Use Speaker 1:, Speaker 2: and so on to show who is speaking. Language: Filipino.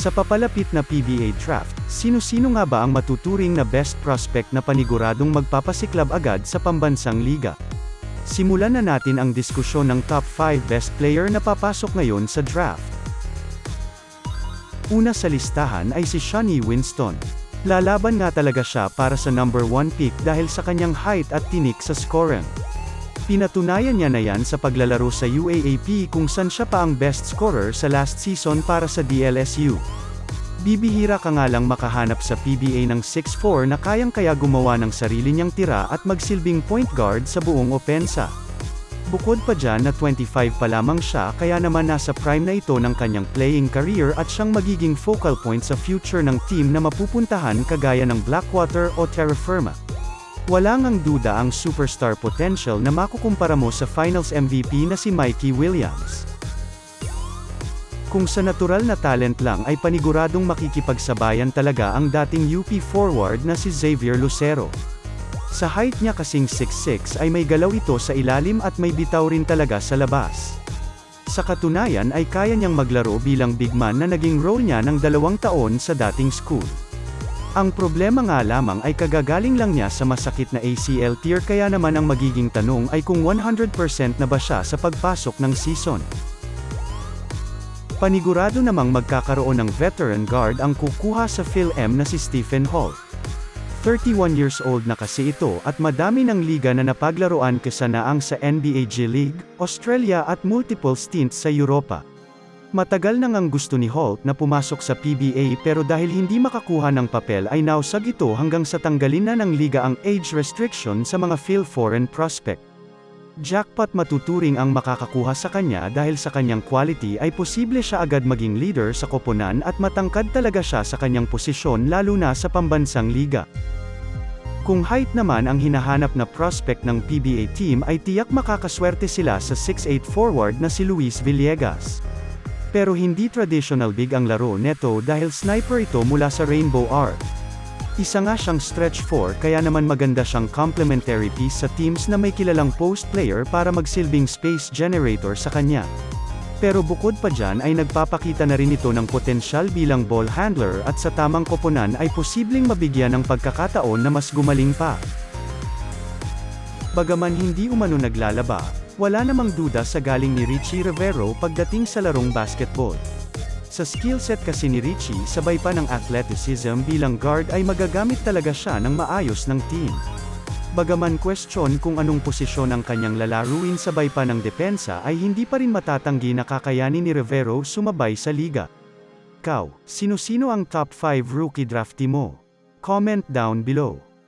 Speaker 1: Sa papalapit na PBA draft, sino-sino nga ba ang matuturing na best prospect na paniguradong magpapasiklab agad sa pambansang liga? Simulan na natin ang diskusyon ng top 5 best player na papasok ngayon sa draft. Una sa listahan ay si Shani Winston. Lalaban nga talaga siya para sa number 1 pick dahil sa kanyang height at tinik sa scoring. Pinatunayan niya na yan sa paglalaro sa UAAP kung saan siya pa ang best scorer sa last season para sa DLSU. Bibihira ka nga lang makahanap sa PBA ng 6'4" na kayang-kaya gumawa ng sarili niyang tira at magsilbing point guard sa buong opensa. Bukod pa dyan na 25 pa lamang siya kaya naman nasa prime na ito ng kanyang playing career at siyang magiging focal point sa future ng team na mapupuntahan kagaya ng Blackwater o Terra Firma. Wala ngang duda ang superstar potential na makukumpara mo sa Finals MVP na si Mikey Williams. Kung sa natural na talent lang ay paniguradong makikipagsabayan talaga ang dating UP forward na si Xavier Lucero. Sa height niya kasing 6'6" ay may galaw ito sa ilalim at may bitaw rin talaga sa labas. Sa katunayan ay kaya niyang maglaro bilang big man na naging role niya ng 2 taon sa dating school. Ang problema nga lamang ay kagagaling lang niya sa masakit na ACL tear kaya naman ang magiging tanong ay kung 100% na ba siya sa pagpasok ng season. Panigurado namang magkakaroon ng veteran guard ang kukuha sa Phil-M na si Stephen Holt. 31 years old na kasi ito at madami ng liga na napaglaruan kasanaang sa NBA G League, Australia at multiple stints sa Europa. Matagal nang ang gusto ni Holt na pumasok sa PBA pero dahil hindi makakuha ng papel ay nausag ito hanggang sa tanggalin na ng liga ang age restriction sa mga Phil-Foreign prospect. Jackpot matuturing ang makakakuha sa kanya dahil sa kanyang quality ay posible siya agad maging leader sa koponan at matangkad talaga siya sa kanyang posisyon lalo na sa pambansang liga. Kung height naman ang hinahanap na prospect ng PBA team ay tiyak makakaswerte sila sa 6'8" forward na si Luis Villegas. Pero hindi traditional big ang laro neto dahil sniper ito mula sa Rainbow Arc. Isa nga siyang stretch 4 kaya naman maganda siyang complementary piece sa teams na may kilalang post player para magsilbing space generator sa kanya. Pero bukod pa dyan ay nagpapakita na rin ito ng potensyal bilang ball handler at sa tamang koponan ay posibleng mabigyan ng pagkakataon na mas gumaling pa. Bagaman hindi umano naglalaba, wala namang duda sa galing ni Richie Rivero pagdating sa larong basketball. Sa skill set kasi ni Richie sabay pa ng athleticism bilang guard ay magagamit talaga siya ng maayos ng team. Bagaman question kung anong posisyon ang kanyang lalaruin sabay pa ng depensa ay hindi pa rin matatanggi na kakayanin ni Rivero sumabay sa liga. Ikaw, sino-sino ang top 5 rookie draftee mo? Comment down below.